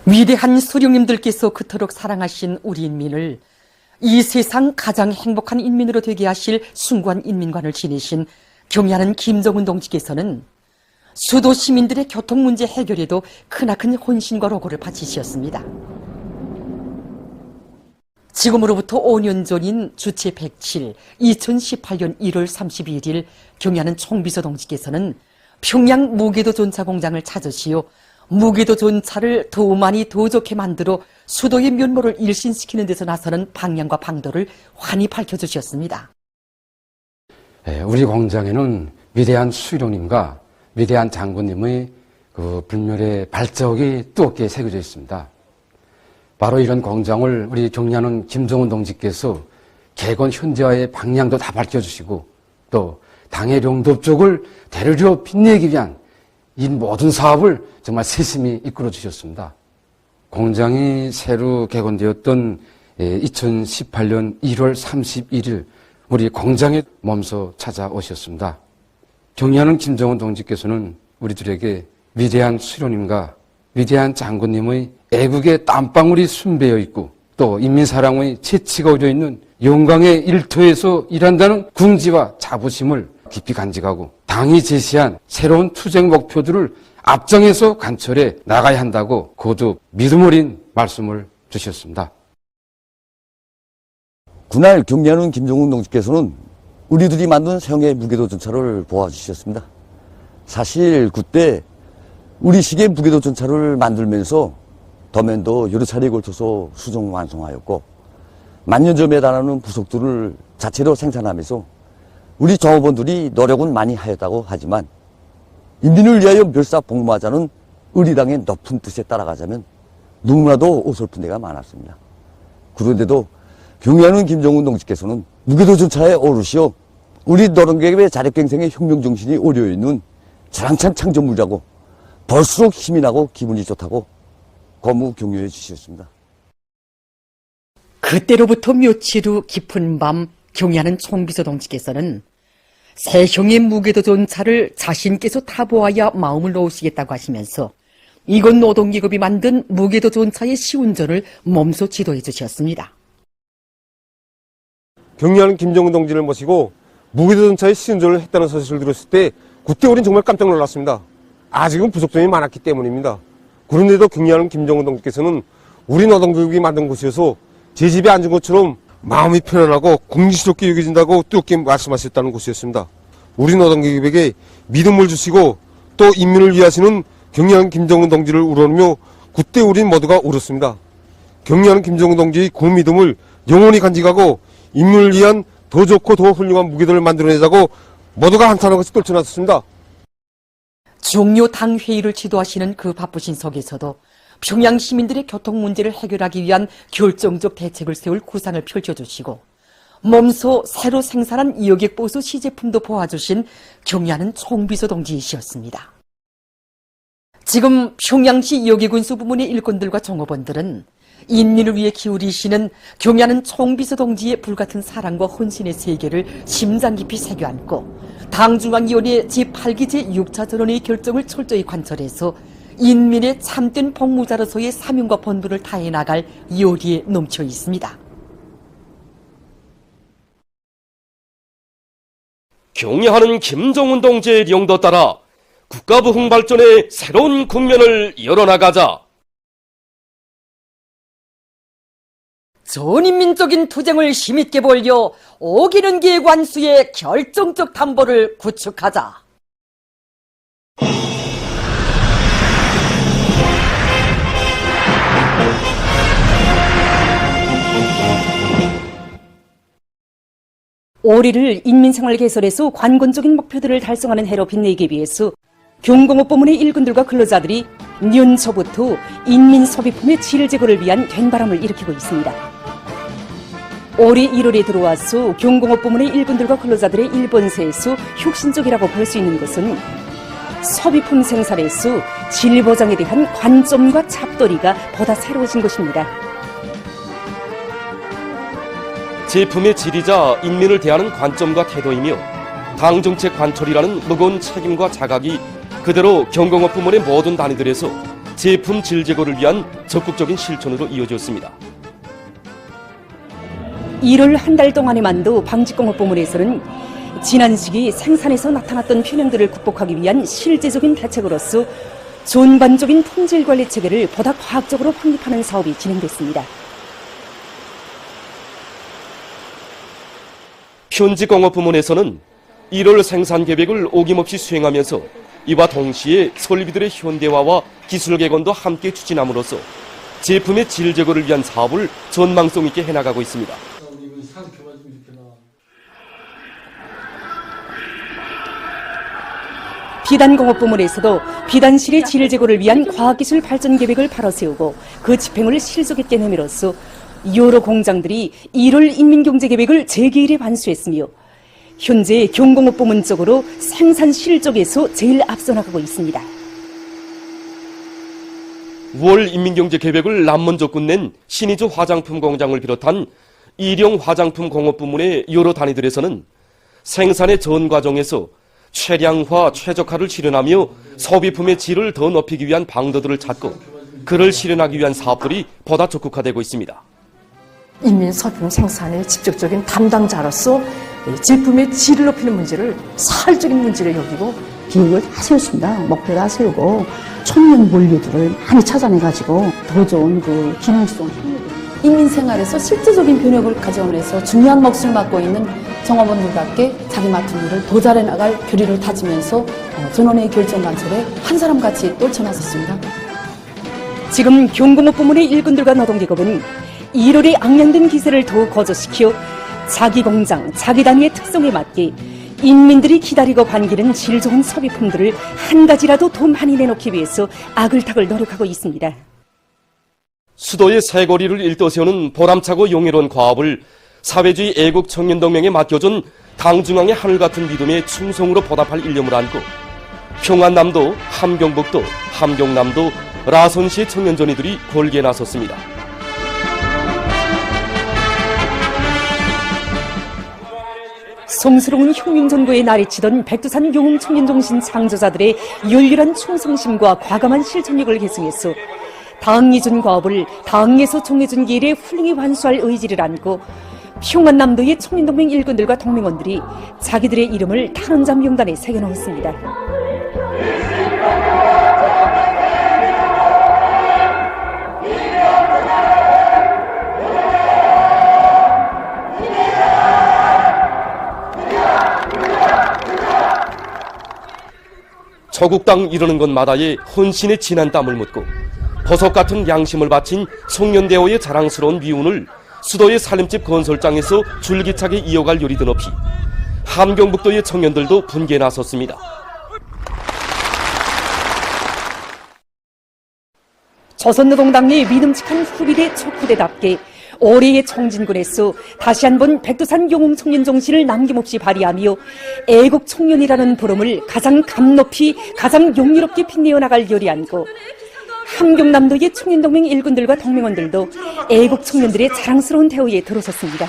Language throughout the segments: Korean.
위대한 수령님들께서 그토록 사랑하신 우리 인민을 이 세상 가장 행복한 인민으로 되게 하실 숭고한 인민관을 지니신 경애하는 김정은 동지께서는 수도 시민들의 교통 문제 해결에도 크나큰 혼신과 로고를 바치셨습니다. 지금으로부터 5년 전인 주체 107, 2018년 1월 31일 경애하는 총비서 동지께서는 평양 무게도 전차 공장을 찾으시어 무게도 전차를 더 많이 더 좋게 만들어 수도의 면모를 일신시키는 데서 나서는 방향과 방도를 환히 밝혀주셨습니다. 우리 공장에는 위대한 수령님과 위대한 장군님의 그 불멸의 발자국이 뜨겁게 새겨져 있습니다. 바로 이런 공장을 우리 경애하는 김정은 동지께서 개건 현재와의 방향도 다 밝혀주시고 또 당의 용도 쪽을 대르려 빛내기 위한 이 모든 사업을 정말 세심히 이끌어 주셨습니다. 공장이 새로 개건되었던 2018년 1월 31일 우리 공장에 몸소 찾아오셨습니다. 경애하는 김정은 동지께서는 우리들에게 위대한 수령님과 위대한 장군님의 애국의 땀방울이 순배어 있고 또 인민사랑의 채취가 어려 있는 영광의 일터에서 일한다는 궁지와 자부심을 깊이 간직하고 당이 제시한 새로운 투쟁 목표들을 앞장에서 관철해 나가야 한다고 거듭 믿음 어린 말씀을 주셨습니다. 그날 경애하는 김정은 동지께서는 우리들이 만든 세형의 무게도 전차를 보아주셨습니다. 사실 그때 우리식의 무게도 전차를 만들면서 덤엔도 여러 차례에 걸쳐서 수정 완성하였고 만년점에 달하는 부속들을 자체로 생산하면서 우리 종업원들이 노력은 많이 하였다고 하지만 인민을 위하여 멸사복무하자는 의리당의 높은 뜻에 따라가자면 너무나도 어설픈 데가 많았습니다. 그런데도 경애하는 김정은 동지께서는 무게도 전차에 오르시어 우리 노동계급의 자력갱생의 혁명정신이 어려있는 자랑찬 창조물자고 볼수록 힘이 나고 기분이 좋다고 고무 격려해 주셨습니다. 그때로부터 며칠 후 깊은 밤 경애하는 총비서 동지께서는 새형의 무게도 전차를 자신께서 타보아야 마음을 놓으시겠다고 하시면서 이곳 노동계급이 만든 무게도 전차의 시운전을 몸소 지도해 주셨습니다. 경애하는 김정은 동지를 모시고 무게도 전차의 시운전을 했다는 사실을 들었을 때 그때 우린 정말 깜짝 놀랐습니다. 아직은 부속점이 많았기 때문입니다. 그런데도 경애하는 김정은 동지께서는 우리 노동계급이 만든 곳이어서 제 집에 앉은 것처럼 마음이 편안하고 궁지스럽게 여겨진다고 뜨겁게 말씀하셨다는 곳이었습니다. 우리 노동계급에게 믿음을 주시고 또 인민을 위하시는 경애하는 김정은 동지를 우러내며 그때 우린 모두가 울었습니다. 경애하는 김정은 동지의 그 믿음을 영원히 간직하고 인민을 위한 더 좋고 더 훌륭한 무기들을 만들어내자고 모두가 한탄한 것이 떨쳐났습니다. 종료 당회의를 지도하시는 그 바쁘신 속에서도 평양 시민들의 교통 문제를 해결하기 위한 결정적 대책을 세울 구상을 펼쳐주시고 몸소 새로 생산한 여객보수 시제품도 보아주신 경애하는 총비서 동지이셨습니다. 지금 평양시 여객운수 부문의 일꾼들과 종업원들은 인민을 위해 기울이시는 경애하는 총비서 동지의 불같은 사랑과 헌신의 세계를 심장 깊이 새겨안고 당중앙위원회 제8기 제6차 전원의 결정을 철저히 관철해서 인민의 참된 복무자로서의 사명과 본분을 다해 나갈 요리에 넘쳐 있습니다. 경애하는 김정은 동지의 영도 따라 국가 부흥 발전의 새로운 국면을 열어나가자. 전인민적인 투쟁을 힘있게 벌여 오기는 기 관수의 결정적 담보를 구축하자. 올해를 인민생활 개선에서 관건적인 목표들을 달성하는 해로 빛내기 위해서 경공업 부문의 일꾼들과 근로자들이 년초부터 인민 소비품의 질 제고를 위한 된바람을 일으키고 있습니다. 올해 1월에 들어와서 경공업 부문의 일꾼들과 근로자들의 일본세에서 혁신적이라고 볼 수 있는 것은 소비품 생산에서 질 보장에 대한 관점과 잡돌이가 보다 새로워진 것입니다. 제품의 질이자 인민을 대하는 관점과 태도이며 당정책 관철이라는 무거운 책임과 자각이 그대로 경공업 부문의 모든 단위들에서 제품 질 제거를 위한 적극적인 실천으로 이어졌습니다. 1월 한 달 동안에만도 방직공업 부문에서는 지난 시기 생산에서 나타났던 편향들을 극복하기 위한 실제적인 대책으로서 전반적인 품질 관리 체계를 보다 과학적으로 확립하는 사업이 진행됐습니다. 현지공업 부문에서는 1월 생산 계획을 어김없이 수행하면서 이와 동시에 설비들의 현대화와 기술 개선도 함께 추진함으로써 제품의 질 제거를 위한 사업을 전망성 있게 해나가고 있습니다. 비단공업 부문에서도 비단실의 질 제거를 위한 과학기술 발전 계획을 바로 세우고 그 집행을 실속 있게 내밀어서 여러 공장들이 1월 인민경제 계획을 제2일에 완수했으며 현재 경공업 부문 쪽으로 생산 실적에서 제일 앞서 나가고 있습니다. 5월 인민경제 계획을 남먼저 끝낸 신의주 화장품 공장을 비롯한 일용 화장품 공업 부문의 여러 단위들에서는 생산의 전 과정에서 최량화, 최적화를 실현하며 소비품의 질을 더 높이기 위한 방도들을 찾고 그를 실현하기 위한 사업들이 보다 적극화되고 있습니다. 인민소비품 생산의 직접적인 담당자로서 제품의 질을 높이는 문제를 사활적인 문제를 여기고 계획을 다 세웠습니다. 목표를 다 세우고 청년 원료들을 많이 찾아내가지고 더 좋은 그 기능성 인민 생활에서 실제적인 변혁을 가져오면서 중요한 몫을 맡고 있는 정업원들답게 자기 맡은 일을 더 잘해나갈 결의를 다지면서 전원의 결정관철에 한 사람같이 떨쳐나섰습니다. 지금 경공업 부문의 일꾼들과 노동계급은 1월의 악량된 기세를 더욱 거저시켜 자기 공장, 자기 단위의 특성에 맞게 인민들이 기다리고 반기는 질 좋은 소비품들을 한 가지라도 더 많이 내놓기 위해서 아글탁을 노력하고 있습니다. 수도의 새거리를 일떠세우는 보람차고 용의로운 과업을 사회주의 애국 청년동맹에 맡겨준 당중앙의 하늘 같은 믿음의 충성으로 보답할 일념을 안고 평안남도, 함경북도, 함경남도, 라선시의 청년전이들이 골기에 나섰습니다. 성스러운 혁명전구에 날이치던 백두산 영웅청년정신 창조자들의 열렬한 충성심과 과감한 실천력을 계승해서 당이 준 과업을 당에서 정해준 길에 훌륭히 완수할 의지를 안고 평안남도의 청년동맹 일꾼들과 동맹원들이 자기들의 이름을 탄원자 명단에 새겨놓았습니다. 조국당 이루는 것마다의 헌신의 진한 땀을 묻고 보석 같은 양심을 바친 송년대호의 자랑스러운 미운을 수도의 살림집 건설장에서 줄기차게 이어갈 요리 드높이 함경북도의 청년들도 분개에 나섰습니다. 조선노동당의 믿음직한 후비대 촉후대답게 올해의 청진군에서 다시 한번 백두산 영웅 청년 정신을 남김없이 발휘하며 애국 청년이라는 부름을 가장 감높이 가장 용의롭게 빛내어 나갈 열이 안고 함경남도의 청년동맹 일꾼들과 동맹원들도 애국 청년들의 자랑스러운 대우에 들어섰습니다.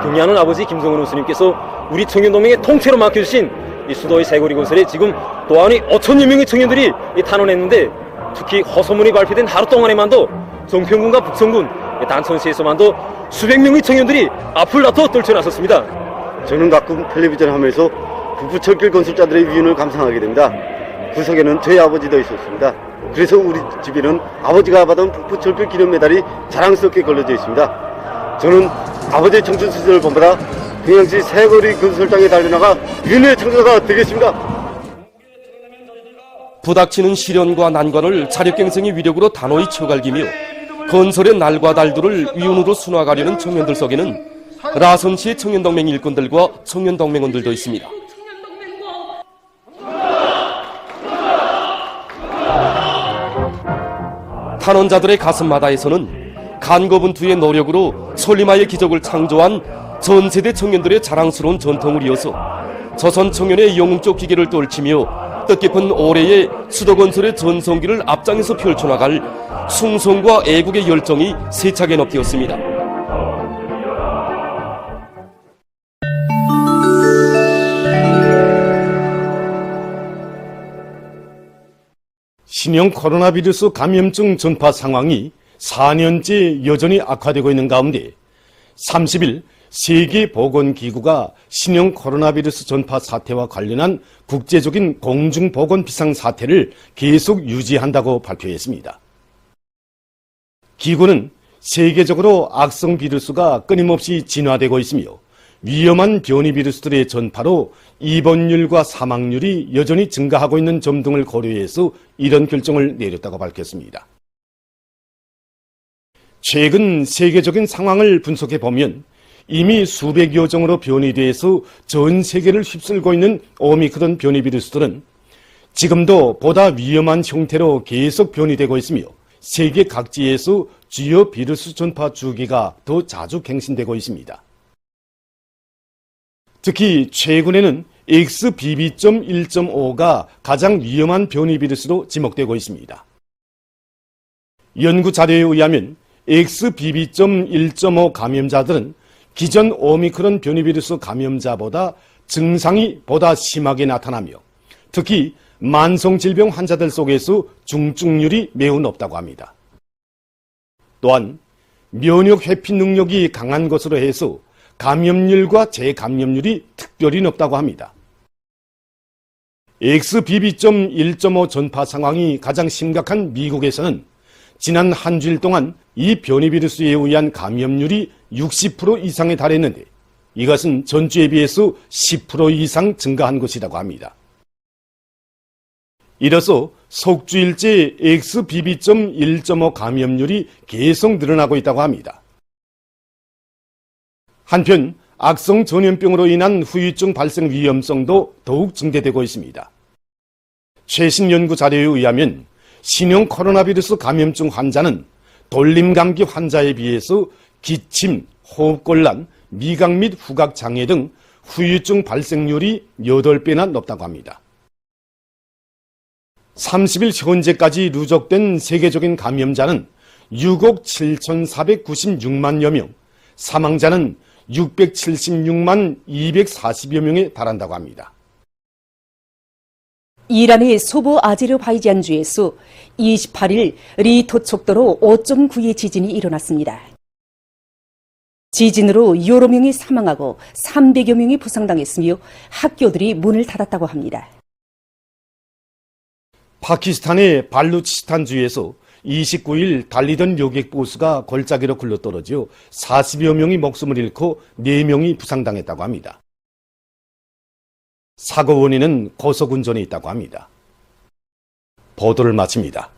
경의하는 아버지 김성은 교수님께서 우리 청년동맹의 통째로 맡겨주신 이 수도의 새거리 건설에 지금 또한이 5천여 명의 청년들이 탄원했는데 특히 허소문이 발표된 하루 동안에만도 정평군과 북성군, 단천시에서만도 수백 명의 청년들이 앞을 나서 떨쳐나섰습니다. 저는 가끔 텔레비전 하면서 북부철길 건설자들의 위운을 감상하게 됩니다. 그 속에는 저희 아버지도 있었습니다. 그래서 우리 집에는 아버지가 받은 북부철길 기념 메달이 자랑스럽게 걸려져 있습니다. 저는 아버지의 청춘 시절을 본받아 평양시 새거리 건설장에 달려나가 위운의 창조가 되겠습니다. 부닥치는 시련과 난관을 자력갱생의 위력으로 단호히 쳐갈기며 건설의 날과 달들을 위운으로 순화가려는 청년들 속에는 라선시의 청년동맹 일꾼들과 청년동맹원들도 있습니다. 탄원자들의 가슴마다에서는 간거분투의 노력으로 솔리마의 기적을 창조한 전 세대 청년들의 자랑스러운 전통을 이어서 조선 청년의 영웅적 기계를 떨치며 뜻깊은 올해의 수도건설의 전성기를 앞장에서 펼쳐나갈 숭성과 애국의 열정이 세차게 높되었습니다. 신형 코로나 바이러스 감염증 전파 상황이 4년째 여전히 악화되고 있는 가운데 30일 세계보건기구가 신형 코로나 바이러스 전파 사태와 관련한 국제적인 공중보건 비상사태를 계속 유지한다고 발표했습니다. 기구는 세계적으로 악성 바이러스가 끊임없이 진화되고 있으며 위험한 변이 바이러스들의 전파로 입원율과 사망률이 여전히 증가하고 있는 점 등을 고려해서 이런 결정을 내렸다고 밝혔습니다. 최근 세계적인 상황을 분석해 보면 이미 수백여 종으로 변이돼서 전 세계를 휩쓸고 있는 오미크론 변이 바이러스들은 지금도 보다 위험한 형태로 계속 변이되고 있으며 세계 각지에서 주요 바이러스 전파 주기가 더 자주 갱신되고 있습니다. 특히 최근에는 XBB.1.5가 가장 위험한 변이 바이러스로 지목되고 있습니다. 연구 자료에 의하면 XBB.1.5 감염자들은 기존 오미크론 변이 바이러스 감염자보다 증상이 보다 심하게 나타나며 특히 만성질병 환자들 속에서 중증률이 매우 높다고 합니다. 또한 면역 회피 능력이 강한 것으로 해서 감염률과 재감염률이 특별히 높다고 합니다. XBB.1.5 전파 상황이 가장 심각한 미국에서는 지난 한 주일 동안 이 변이 바이러스에 의한 감염률이 60% 이상에 달했는데 이것은 전주에 비해서 10% 이상 증가한 것이라고 합니다. 이로써 석주일째 XBB.1.5 감염률이 계속 늘어나고 있다고 합니다. 한편 악성 전염병으로 인한 후유증 발생 위험성도 더욱 증대되고 있습니다. 최신 연구 자료에 의하면 신형 코로나 바이러스 감염증 환자는 돌림감기 환자에 비해서 기침, 호흡곤란, 미각 및 후각 장애 등 후유증 발생률이 8배나 높다고 합니다. 30일 현재까지 누적된 세계적인 감염자는 6억 7,496만여 명, 사망자는 676만 240여 명에 달한다고 합니다. 이란의 소부 아제르바이잔주에서 28일 리토 척도로 5.9의 지진이 일어났습니다. 지진으로 여러 명이 사망하고 300여 명이 부상당했으며 학교들이 문을 닫았다고 합니다. 파키스탄의 발루치스탄주에서 29일 달리던 여객버스가 골짜기로 굴러떨어져 40여 명이 목숨을 잃고 4명이 부상당했다고 합니다. 사고 원인은 고속 운전에 있다고 합니다. 보도를 마칩니다.